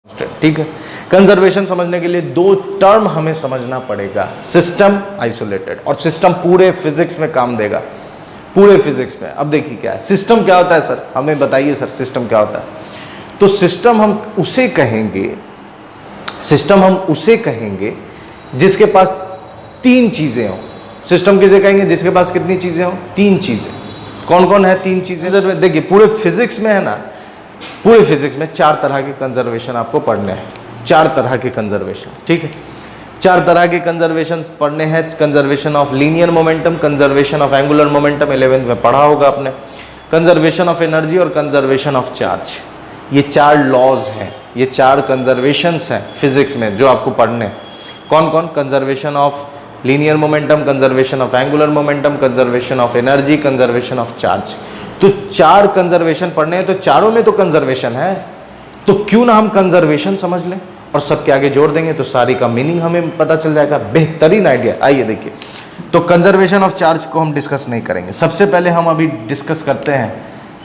ठीक है। कंजर्वेशन समझने के लिए दो टर्म हमें समझना पड़ेगा, सिस्टम, आइसोलेटेड। और सिस्टम पूरे फिजिक्स में काम देगा, पूरे फिजिक्स में। अब देखिए क्या है सिस्टम, क्या होता है सर, हमें बताइए सर सिस्टम क्या होता है। तो सिस्टम हम उसे कहेंगे, सिस्टम हम उसे कहेंगे जिसके पास तीन चीजें हो। सिस्टम किसे कहेंगे जिसके पास कितनी चीजें हो, तीन चीजें। कौन कौन है तीन चीजें? देखिए पूरे फिजिक्स में है ना, पूरे फिजिक्स में चार तरह के कंजर्वेशन आपको पढ़ने हैं, चार तरह के कंजर्वेशन। ठीक है, चार तरह के कंजर्वेशन पढ़ने हैं। Conservation of linear momentum, conservation of angular momentum 11th में पढ़ा होगा आपने, कंजर्वेशन ऑफ एनर्जी और कंजर्वेशन ऑफ चार्ज। ये चार लॉज हैं, ये चार कंजर्वेशंस हैं फिजिक्स में जो आपको पढ़ने हैं। कौन कौन? Conservation of linear momentum, conservation of angular momentum, conservation of energy, conservation of charge. तो चार कंजर्वेशन पढ़ने हैं, तो चारों में तो कंजर्वेशन है, तो क्यों ना हम कंजर्वेशन समझ लें और सबके आगे जोड़ देंगे तो सारी का मीनिंग हमें पता चल जाएगा। बेहतरीन आइडिया। आइए देखिए, तो कंजर्वेशन ऑफ चार्ज को हम डिस्कस नहीं करेंगे, सबसे पहले हम अभी डिस्कस करते हैं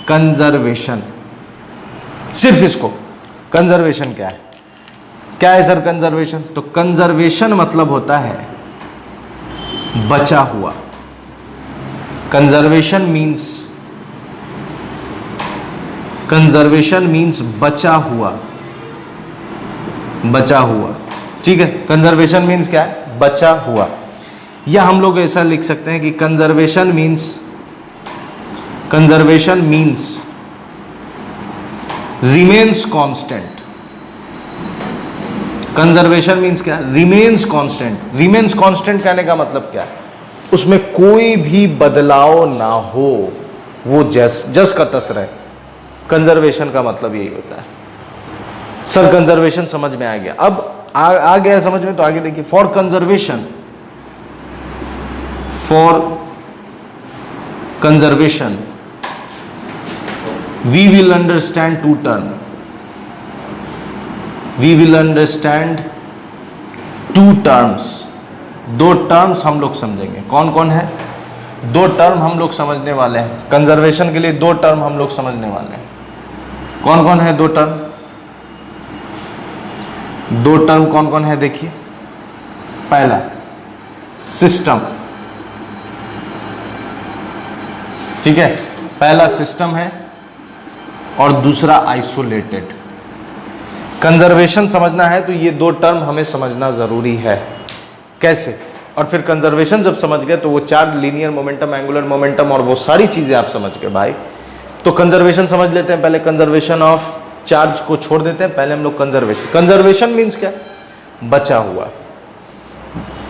कंजर्वेशन, सिर्फ इसको। कंजर्वेशन क्या है? क्या है सर कंजर्वेशन? तो कंजर्वेशन मतलब होता है बचा हुआ। कंजर्वेशन मीन्स बचा हुआ, बचा हुआ। ठीक है, कंजर्वेशन मीन्स क्या है? बचा हुआ। या हम लोग ऐसा लिख सकते हैं कि conservation means remains constant. Conservation means क्या? Remains constant. रिमेन्स कांस्टेंट कहने का मतलब क्या है? उसमें कोई भी बदलाव ना हो, वो जस का तस रहे। कंजर्वेशन का मतलब यही होता है। सर कंजर्वेशन समझ में आ गया, अब आ गया समझ में, तो आगे देखिए। For conservation we will understand two term, we will understand two terms। दो टर्म्स हम लोग समझेंगे। कौन कौन है? दो टर्म हम लोग समझने वाले हैं कंजर्वेशन के लिए। दो टर्म हम लोग समझने वाले हैं। कौन कौन है दो टर्म? दो टर्म कौन कौन है देखिए। पहला सिस्टम, ठीक है, पहला सिस्टम है और दूसरा आइसोलेटेड। कंजर्वेशन समझना है तो ये दो टर्म हमें समझना जरूरी है। कैसे? और फिर कंजर्वेशन जब समझ गए तो वो चार लीनियर मोमेंटम, एंगुलर मोमेंटम और वो सारी चीजें आप समझ गए भाई। तो कंजर्वेशन समझ लेते हैं पहले। कंजर्वेशन ऑफ चार्ज को छोड़ देते हैं, पहले हम लोग कंजर्वेशन मीन्स क्या? बचा हुआ।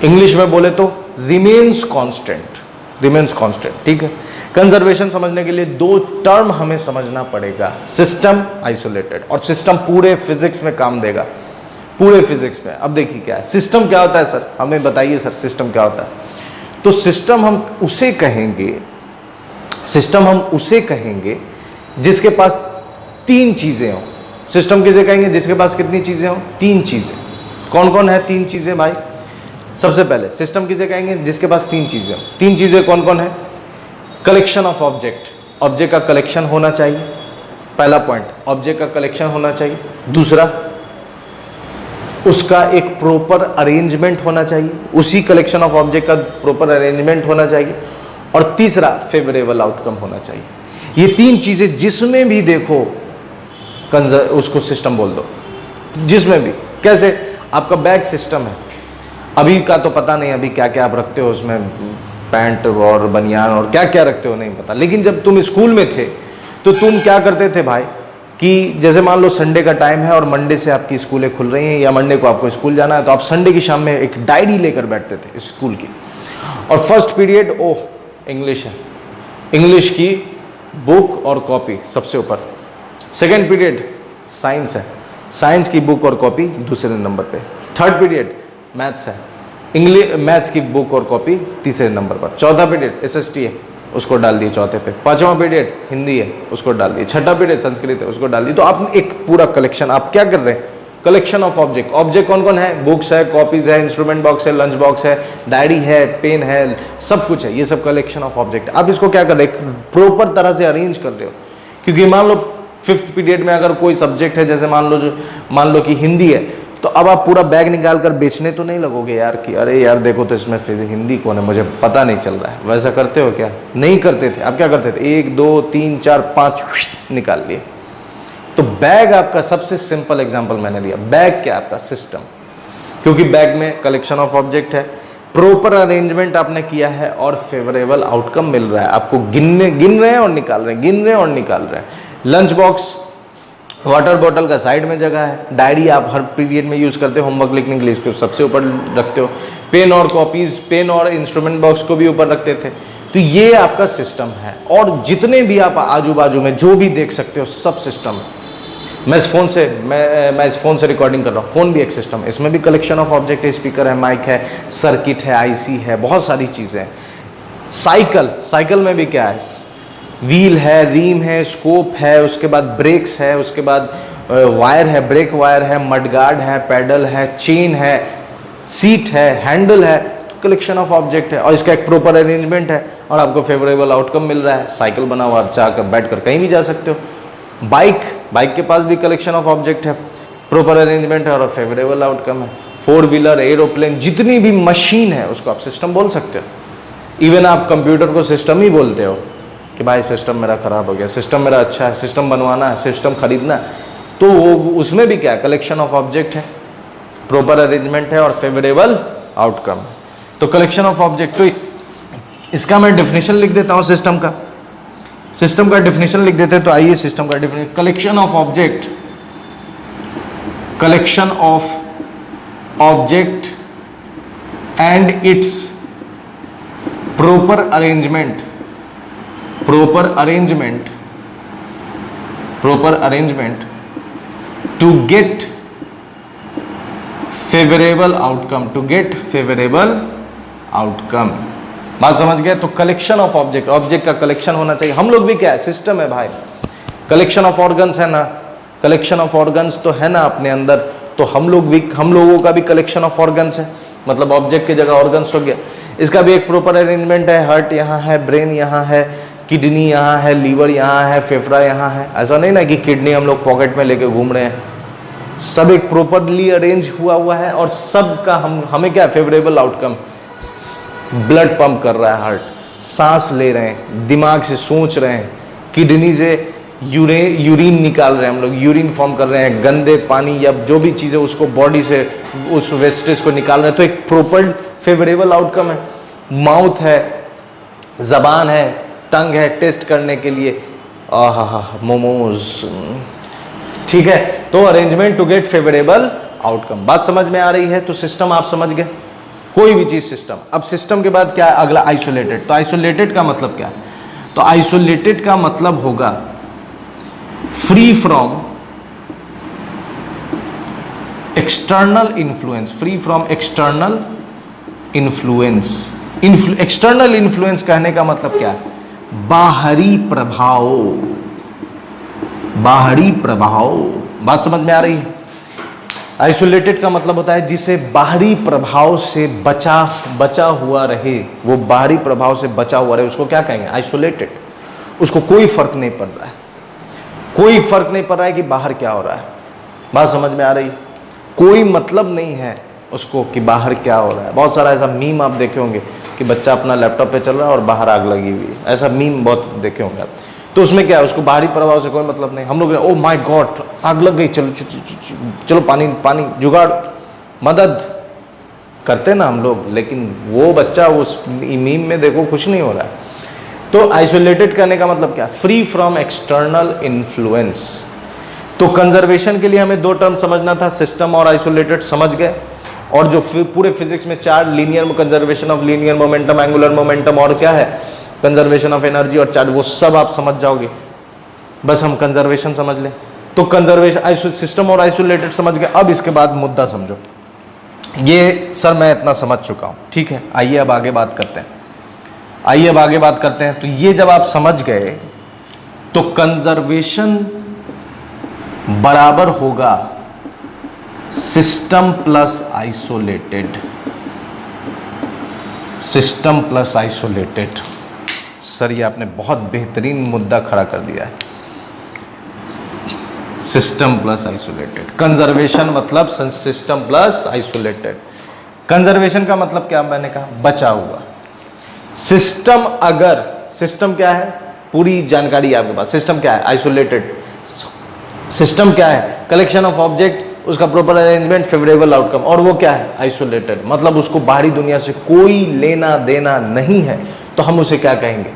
इंग्लिश में बोले तो रिमेन्स कांस्टेंट, रिमेन्स कांस्टेंट। ठीक है, कंजर्वेशन समझने के लिए दो टर्म हमें समझना पड़ेगा, सिस्टम, आइसोलेटेड। और सिस्टम पूरे फिजिक्स में काम देगा, पूरे फिजिक्स में। अब देखिए क्या है सिस्टम, क्या होता है सर, हमें बताइए सर सिस्टम क्या होता है। तो सिस्टम हम उसे कहेंगे, सिस्टम हम उसे कहेंगे जिसके पास तीन चीजें हो। सिस्टम किसे कहेंगे जिसके पास कितनी चीजें हो? तीन चीजें। कौन कौन है तीन चीजें भाई? सबसे पहले सिस्टम किसे कहेंगे जिसके पास तीन चीजें हो। तीन चीजें कौन कौन है? कलेक्शन ऑफ ऑब्जेक्ट, ऑब्जेक्ट का कलेक्शन होना चाहिए, पहला पॉइंट, ऑब्जेक्ट का कलेक्शन होना चाहिए। दूसरा, उसका एक प्रॉपर अरेंजमेंट होना चाहिए, उसी कलेक्शन ऑफ ऑब्जेक्ट का प्रॉपर अरेंजमेंट होना चाहिए। और तीसरा, फेवरेबल आउटकम होना चाहिए। ये तीन चीजें जिसमें भी देखो उसको सिस्टम बोल दो, जिसमें भी। कैसे? आपका बैग सिस्टम है, अभी का तो पता नहीं अभी क्या क्या आप रखते हो उसमें, पैंट और बनियान और क्या क्या रखते हो नहीं पता, लेकिन जब तुम स्कूल में थे तो तुम क्या करते थे भाई कि जैसे मान लो संडे का टाइम है और मंडे से आपकी स्कूलें खुल रही हैं या मंडे को आपको स्कूल जाना है, तो आप संडे की शाम में एक डायरी लेकर बैठते थे स्कूल की। और फर्स्ट पीरियड इंग्लिश है, इंग्लिश की बुक और कॉपी सबसे ऊपर। सेकेंड पीरियड साइंस है, साइंस की बुक और कॉपी दूसरे नंबर पे। थर्ड पीरियड मैथ्स है, इंग्लिश मैथ्स की बुक और कॉपी तीसरे नंबर पर। चौथा पीरियड एसएसटी है, उसको डाल दिए चौथे पे। पांचवा पीरियड हिंदी है, उसको डाल दिए। छठा पीरियड संस्कृत है, उसको डाल दिए। तो आप एक पूरा कलेक्शन, आप क्या कर रहे हैं? Collection of object. ऑब्जेक्ट कौन कौन है? बुक्स है, कॉपीज है, इंस्ट्रूमेंट बॉक्स है, लंच बॉक्स है, डायरी है, पेन है, सब कुछ है। ये सब कलेक्शन ऑफ ऑब्जेक्ट। आप इसको क्या कर रहे हैं? प्रॉपर तरह से अरेंज कर रहे हो, क्योंकि मान लो 5th पीरियड में अगर कोई सब्जेक्ट है, जैसे मान लो कि हिंदी है, तो अब आप पूरा बैग निकाल कर बेचने तो नहीं लगोगे यार कि अरे यार देखो तो इसमें फिर हिंदी कौन है, मुझे पता नहीं चल रहा है। वैसा करते हो क्या? नहीं करते थे। आप क्या करते थे? 1 2 3 4 5 निकाल लिए। तो बैग आपका सबसे सिंपल एग्जाम्पल मैंने दिया। बैग क्या? आपका सिस्टम, क्योंकि बैग में कलेक्शन ऑफ ऑब्जेक्ट है, प्रॉपर अरेंजमेंट आपने किया है और फेवरेबल आउटकम मिल रहा है आपको। गिन रहे हैं और निकाल रहे हैं, गिन रहे हैं और निकाल रहे हैं। लंच बॉक्स, वाटर बॉटल का साइड में जगह है, डायरी आप हर पीरियड में यूज करते हो होमवर्क लिखने के लिए, इसको सबसे ऊपर रखते हो, पेन और कॉपीज, पेन और इंस्ट्रूमेंट बॉक्स को भी ऊपर रखते थे। तो ये आपका सिस्टम है, और जितने भी आप आजू बाजू में जो भी देख सकते हो सब सिस्टम है। मैं इस फोन से रिकॉर्डिंग कर रहा हूँ, फोन भी एक सिस्टम है, इसमें भी कलेक्शन ऑफ ऑब्जेक्ट है, स्पीकर है, माइक है, सर्किट है, आईसी है, बहुत सारी चीजें हैं। साइकिल में भी क्या है? व्हील है, रिम है, स्कोप है, उसके बाद ब्रेक्स है, उसके बाद वायर है, ब्रेक वायर है, मडगार्ड है, पैडल है, चेन है, सीट है, हैंडल है। तो कलेक्शन ऑफ ऑब्जेक्ट है और इसका एक प्रॉपर अरेंजमेंट है और आपको फेवरेबल आउटकम मिल रहा है। साइकिल बना हुआ, आप चाहकर बैठ कर कहीं भी जा सकते हो। बाइक के पास भी कलेक्शन ऑफ ऑब्जेक्ट है, प्रॉपर अरेंजमेंट है और फेवरेबल आउटकम है। 4 व्हीलर, एरोप्लेन, जितनी भी मशीन है उसको आप सिस्टम बोल सकते हो। इवन आप कंप्यूटर को सिस्टम ही बोलते हो कि भाई सिस्टम मेरा खराब हो गया, सिस्टम मेरा अच्छा है, सिस्टम बनवाना है, सिस्टम खरीदना है। तो वो उसमें भी क्या है? कलेक्शन ऑफ ऑब्जेक्ट है, प्रॉपर अरेंजमेंट है और फेवरेबल आउटकम है। तो कलेक्शन ऑफ ऑब्जेक्ट, तो इसका मैं डेफिनेशन लिख देता हूं। सिस्टम का डेफिनेशन लिख देते हैं। तो आइए सिस्टम का definition. Collection of object and its proper arrangement to get favourable outcome. बात समझ गए? तो कलेक्शन ऑफ ऑब्जेक्ट का कलेक्शन होना चाहिए। हम लोग भी क्या है? सिस्टम है भाई। कलेक्शन ऑफ ऑर्गन्स है ना, कलेक्शन ऑफ ऑर्गन्स तो है ना अपने अंदर। तो हम लोगों का भी कलेक्शन ऑफ ऑर्गन्स है, मतलब ऑब्जेक्ट की जगह ऑर्गन्स हो गया। इसका भी एक प्रॉपर अरेंजमेंट है। हार्ट यहाँ है, ब्रेन यहाँ है, किडनी यहाँ है, लीवर यहाँ है, फेफड़ा यहाँ है। ऐसा नहीं ना कि किडनी हम लोग पॉकेट में लेके घूम रहे हैं। सब एक प्रॉपरली अरेंज हुआ है और सबका हमें क्या? Favourable outcome. ब्लड पंप कर रहा है हार्ट, सांस ले रहे हैं, दिमाग से सोच रहे हैं, किडनी से यूरिन निकाल रहे हैं, हम लोग यूरिन फॉर्म कर रहे हैं, गंदे पानी या जो भी चीज़ें उसको बॉडी से उस वेस्टेज को निकाल रहे हैं। तो एक प्रॉपर फेवरेबल आउटकम है। माउथ है, जबान है, टंग है टेस्ट करने के लिए, मोमोज, ठीक है। तो arrangement to get favourable outcome. बात समझ में आ रही है? तो सिस्टम आप समझ गए, कोई भी चीज सिस्टम। अब सिस्टम के बाद क्या है? अगला आइसोलेटेड। तो आइसोलेटेड का मतलब क्या है? तो आइसोलेटेड का मतलब होगा free from external influence. External influence कहने का मतलब क्या है? बाहरी प्रभाव। बात समझ में आ रही है? आइसोलेटेड का मतलब होता है जिसे बाहरी प्रभाव से बचा हुआ रहे। वो बाहरी प्रभाव से बचा हुआ रहे, उसको क्या कहेंगे? आइसोलेटेड। उसको कोई फर्क नहीं पड़ रहा है, कि बाहर क्या हो रहा है। बात समझ में आ रही? कोई मतलब नहीं है उसको कि बाहर क्या हो रहा है। बहुत सारा ऐसा मीम आप देखे होंगे कि बच्चा अपना लैपटॉप पे चल रहा है और बाहर आग लगी हुई है। ऐसा मीम बहुत देखे होंगे आप। तो उसमें क्या है? उसको बाहरी प्रभाव से कोई मतलब नहीं। हम लोग ओ माय गॉड आग लग गई, चलो पानी जुगाड़, मदद करते ना हम लोग। लेकिन वो बच्चा उस मीम में देखो कुछ नहीं हो रहा है। तो आइसोलेटेड करने का मतलब क्या? Free from external influence. तो कंजर्वेशन के लिए हमें 2 टर्म समझना था, सिस्टम और आइसोलेटेड, समझ गए। और जो पूरे फिजिक्स में 4 linear, conservation of linear momentum, angular momentum और क्या है? कंजर्वेशन ऑफ एनर्जी और चार्ज, वो सब आप समझ जाओगे। बस हम कंजर्वेशन समझ लें। तो कंजर्वेशन, सिस्टम और आइसोलेटेड समझ गए। अब इसके बाद मुद्दा समझो। ये सर मैं इतना समझ चुका हूं, ठीक है। आइए अब आगे बात करते हैं। तो ये जब आप समझ गए तो कंजर्वेशन बराबर होगा सिस्टम प्लस आइसोलेटेड। सर ये आपने बहुत बेहतरीन मुद्दा खड़ा कर दिया है। System plus isolated. कंजर्वेशन मतलब सिस्टम प्लस आइसोलेटेड। कंजर्वेशन का मतलब क्या मैंने कहा, बचा हुआ। सिस्टम, अगर सिस्टम क्या है, पूरी जानकारी आपके पास। सिस्टम क्या है, आइसोलेटेड। सिस्टम क्या है, कलेक्शन ऑफ ऑब्जेक्ट, उसका प्रॉपर अरेंजमेंट, फेवरेबल आउटकम। और वो क्या है, आइसोलेटेड, मतलब उसको बाहरी दुनिया से कोई लेना देना नहीं है, तो हम उसे क्या कहेंगे,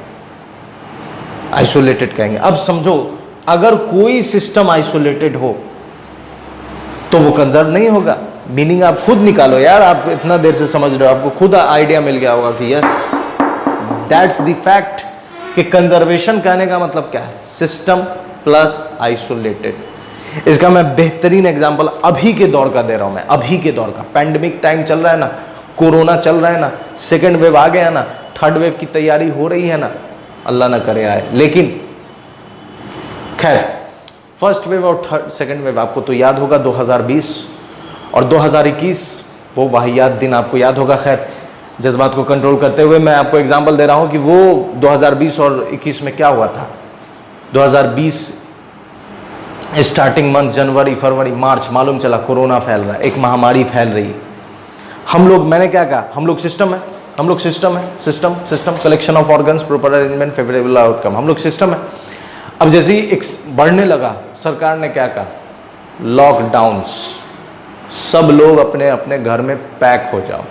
आइसोलेटेड कहेंगे। अब समझो, अगर कोई सिस्टम आइसोलेटेड हो तो वो कंजर्व नहीं होगा। मीनिंग आप खुद निकालो यार, आप इतना देर से समझ रहे हो, आपको खुद आइडिया मिल गया होगा कि यस दैट्स द फैक्ट कि कंजर्वेशन कहने का मतलब क्या है, सिस्टम प्लस आइसोलेटेड। इसका मैं बेहतरीन एग्जांपल अभी के दौर का दे रहा हूं। मैं अभी के दौर का, पैंडेमिक टाइम चल रहा है ना, कोरोना चल रहा है ना, सेकेंड वेव आ गया ना, थर्ड वेव की तैयारी हो रही है ना, अल्लाह ना करे आए। लेकिन खैर, फर्स्ट वेव और सेकेंड वेव आपको तो याद होगा, 2020 और 2021 वो वाहियात दिन आपको याद होगा। खैर, जज्बात को कंट्रोल करते हुए मैं आपको एग्जांपल दे रहा हूं कि वो 2020 और 21 में क्या हुआ था। 2020 स्टार्टिंग मंथ, जनवरी, फरवरी, मार्च, मालूम चला कोरोना फैल रहा है, एक महामारी फैल रही। हम लोग, मैंने क्या कहा, हम लोग सिस्टम है, हम लोग सिस्टम है, system collection of organs, proper arrangement, favourable outcome, हम लोग सिस्टम है। अब जैसे ही एक बढ़ने लगा, सरकार ने क्या कहा, लॉकडाउन्स, सब लोग अपने अपने घर में पैक हो जाओ,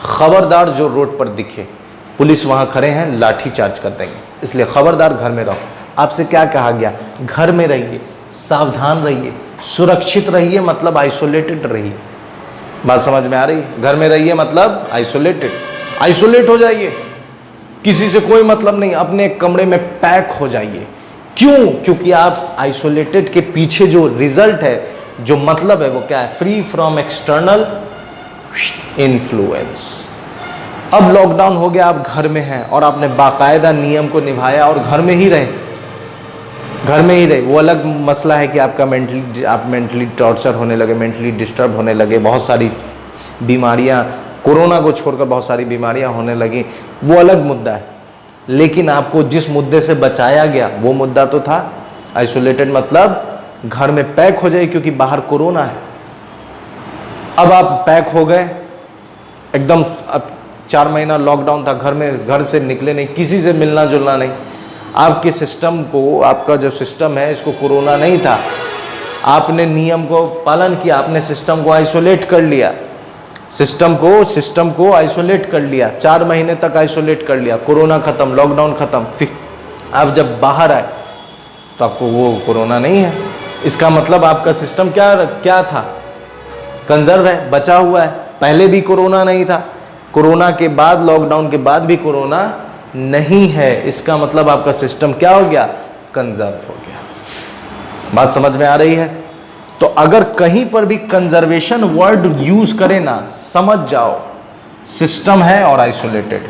खबरदार जो रोड पर दिखे, पुलिस वहां खड़े हैं, लाठी चार्ज कर देंगे, इसलिए खबरदार घर में रहो। आपसे क्या कहा गया, घर में रहिए, सावधान रहिए, सुरक्षित रहिए, मतलब आइसोलेटेड रहिए। बात समझ में आ रही है, घर में रहिए मतलब आइसोलेटेड, आइसोलेट हो जाइए, किसी से कोई मतलब नहीं, अपने कमरे में पैक हो जाइए। क्यों, क्योंकि आप आइसोलेटेड के पीछे जो रिजल्ट है, जो मतलब है, वो क्या है, फ्री फ्रॉम एक्सटर्नल इन्फ्लुएंस। अब लॉकडाउन हो गया, आप घर में हैं और आपने बाकायदा नियम को निभाया और घर में ही रहे, घर में ही रहे। वो अलग मसला है कि आपका मेंटली टॉर्चर होने लगे, मेंटली डिस्टर्ब होने लगे, बहुत सारी बीमारियां, कोरोना को छोड़कर बहुत सारी बीमारियां होने लगी, वो अलग मुद्दा है। लेकिन आपको जिस मुद्दे से बचाया गया वो मुद्दा तो था आइसोलेटेड, मतलब घर में पैक हो जाए, क्योंकि बाहर कोरोना है। अब आप पैक हो गए एकदम, अब 4 महीना लॉकडाउन था, घर में, घर से निकले नहीं, किसी से मिलना जुलना नहीं। आपके सिस्टम को, आपका जो सिस्टम है, इसको कोरोना नहीं था, आपने नियम को पालन किया, आपने सिस्टम को आइसोलेट कर लिया, सिस्टम को आइसोलेट कर लिया, 4 महीने तक आइसोलेट कर लिया, कोरोना खत्म, लॉकडाउन खत्म। फिर आप जब बाहर आए तो आपको वो कोरोना नहीं है। इसका मतलब आपका सिस्टम क्या था, कंजर्व है, बचा हुआ है। पहले भी कोरोना नहीं था, कोरोना के बाद, लॉकडाउन के बाद भी कोरोना नहीं है। इसका मतलब आपका सिस्टम क्या हो गया, कंजर्व हो गया। बात समझ में आ रही है। तो अगर कहीं पर भी कंजर्वेशन वर्ड यूज करें ना, समझ जाओ सिस्टम है और आइसोलेटेड।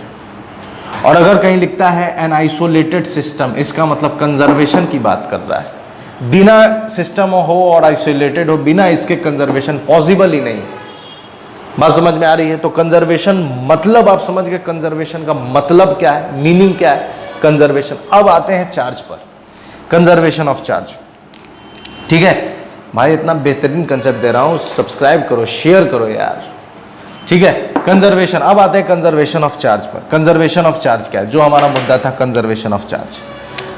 और अगर कहीं लिखता है एन आइसोलेटेड सिस्टम, इसका मतलब कंजर्वेशन की बात कर रहा है। बिना सिस्टम हो और आइसोलेटेड हो, बिना इसके कंजर्वेशन पॉसिबल ही नहीं। बात समझ में आ रही है। तो कंजर्वेशन मतलब आप समझ गए, कंजर्वेशन का मतलब क्या है, मीनिंग क्या है कंजर्वेशन। अब आते हैं चार्ज पर, कंजर्वेशन ऑफ चार्ज। ठीक है भाई, इतना बेहतरीन कंसेप्ट दे रहा हूं, सब्सक्राइब करो, शेयर करो यार। ठीक है, कंजर्वेशन। अब आते हैं कंजर्वेशन ऑफ चार्ज पर। कंजर्वेशन ऑफ चार्ज क्या है, जो हमारा मुद्दा था कंजर्वेशन ऑफ चार्ज।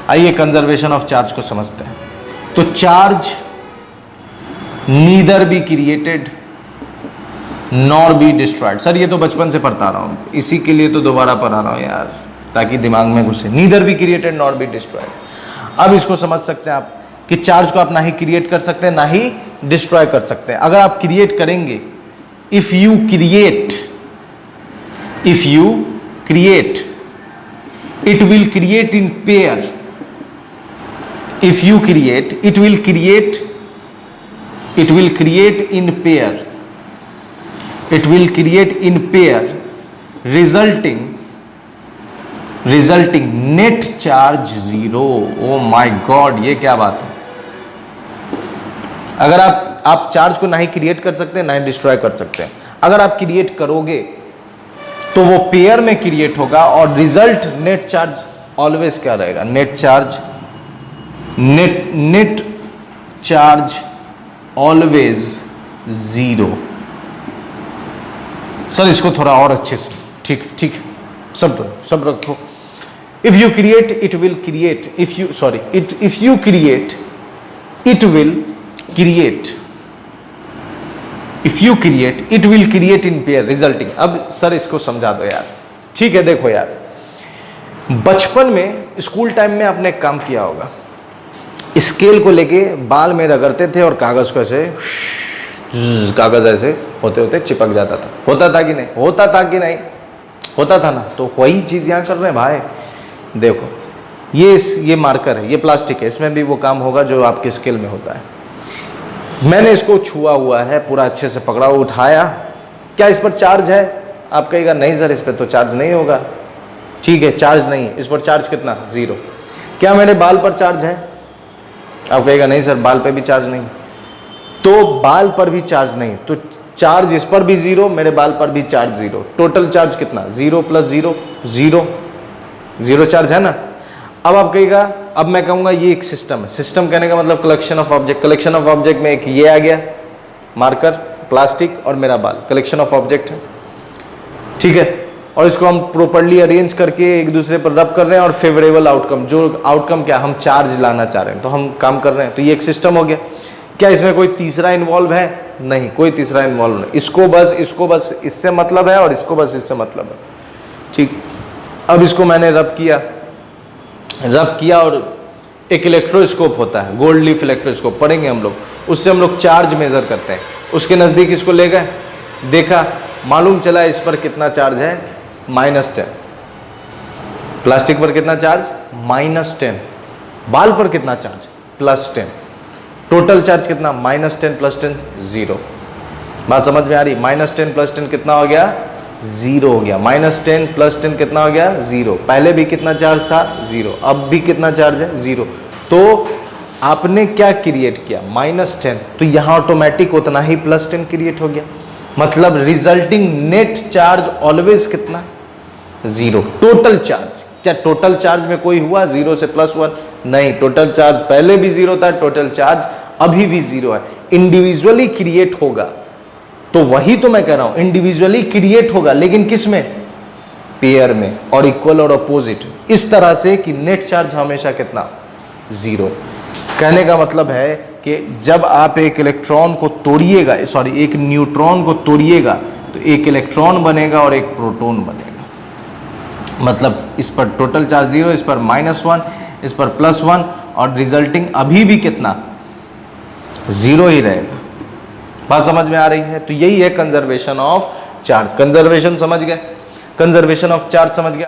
आइए कंजर्वेशन ऑफ चार्ज को समझते हैं। तो charge neither be created nor be destroyed. Sir ये तो बचपन से पढ़ता रहा हूं, इसी के लिए तो दोबारा पढ़ा रहा हूं यार, ताकि दिमाग में घुसे। Neither be created nor be destroyed. अब इसको समझ सकते हैं आप कि चार्ज को आप ना ही क्रिएट कर सकते हैं, ना ही डिस्ट्रॉय कर सकते हैं। अगर आप क्रिएट करेंगे, if you create, it will create in pair. If you create, it will create in pair, it will create in pair resulting net charge 0। oh my god, ये क्या बात है। अगर आप चार्ज को ना ही क्रिएट कर सकते हैं, ना ही डिस्ट्रॉय कर सकते हैं। अगर आप क्रिएट करोगे तो वो पेयर में क्रिएट होगा और रिजल्ट नेट चार्ज ऑलवेज क्या रहेगा, net charge, net charge always zero. Sir इसको थोड़ा और अच्छे से, ठीक ठीक, सब रखो। If you create it will create, if you create it will create, if you create it will create in pair resulting. अब सर इसको समझा दो यार, ठीक है। देखो यार, बचपन में स्कूल टाइम में आपने एक काम किया होगा, स्केल को लेके बाल में रगड़ते थे और कागज को ऐसे, कागज ऐसे होते होते चिपक जाता था। होता था कि नहीं? होता था कि नहीं? होता था ना। तो वही चीज यहां कर रहे हैं भाई। देखो ये मार्कर है, ये प्लास्टिक है, इसमें भी वो काम होगा जो आपके स्केल में होता है। मैंने इसको छुआ हुआ है, पूरा अच्छे से पकड़ा, उठाया, क्या इस पर चार्ज है? आप कहेगा नहीं सर इस पर तो चार्ज नहीं होगा। ठीक है, चार्ज नहीं, इस पर चार्ज कितना? जीरो। क्या मेरे बाल पर चार्ज है? आप कहेगा नहीं सर बाल पे भी चार्ज नहीं। तो बाल पर भी चार्ज नहीं, तो चार्ज इस पर भी जीरो, मेरे बाल पर भी चार्ज जीरो। टोटल चार्ज कितना? Zero plus zero, zero. Zero charge है ना। अब आप कहेगा, अब मैं कहूंगा ये एक सिस्टम है। सिस्टम कहने का मतलब collection of object. Collection of object में एक ये आ गया मार्कर, प्लास्टिक और मेरा बाल, कलेक्शन ऑफ ऑब्जेक्ट है, ठीक है। और इसको हम प्रॉपर्ली अरेंज करके एक दूसरे पर रब कर रहे हैं और फेवरेबल आउटकम, जो आउटकम क्या, हम चार्ज लाना चाह रहे हैं तो हम काम कर रहे हैं, तो ये एक सिस्टम हो गया। क्या इसमें कोई तीसरा इन्वॉल्व है? नहीं, कोई तीसरा इन्वॉल्व नहीं। इसको बस इससे मतलब है और इसको बस इससे मतलब है, ठीक। अब इसको मैंने रब किया और एक इलेक्ट्रोस्कोप होता है, गोल्ड लीफ इलेक्ट्रोस्कोप, पढ़ेंगे हम लोग, उससे हम लोग चार्ज मेजर करते हैं। उसके नज़दीक इसको ले गए, देखा, मालूम चला इस पर कितना चार्ज है, -10। प्लास्टिक पर कितना चार्ज? -10। बाल पर कितना चार्ज? +10। टोटल चार्ज कितना? -10 + 10 0। बात समझ में आ रही? -10 + 10 कितना हो गया? 0 हो गया। -10 + 10 कितना हो गया? 0। पहले भी कितना चार्ज था? 0। अब भी कितना चार्ज है? 0। तो आपने क्या क्रिएट किया? -10, तो यहां ऑटोमेटिक उतना ही +10 क्रिएट हो गया। मतलब रिजल्टिंग नेट चार्ज ऑलवेज कितना? 0। टोटल चार्ज, क्या टोटल चार्ज में कोई हुआ 0 से +1? नहीं, टोटल चार्ज पहले भी 0 था, टोटल चार्ज अभी भी 0 है। इंडिविजुअली क्रिएट होगा, तो वही तो मैं कह रहा हूं, इंडिविजुअली क्रिएट होगा, लेकिन किस में? पेयर में, और इक्वल और अपोजिट, इस तरह से कि नेट चार्ज हमेशा कितना? 0। कहने का मतलब है कि जब आप एक इलेक्ट्रॉन को तोड़िएगा, एक न्यूट्रॉन को तोड़िएगा, तो एक इलेक्ट्रॉन बनेगा और एक प्रोटॉन बनेगा। मतलब इस पर टोटल चार्ज 0, इस पर -1, इस पर +1, और रिजल्टिंग अभी भी कितना? 0 ही रहेगा। बात समझ में आ रही है? तो यही है कंजर्वेशन ऑफ चार्ज। कंजर्वेशन समझ गए? कंजर्वेशन ऑफ चार्ज समझ गए?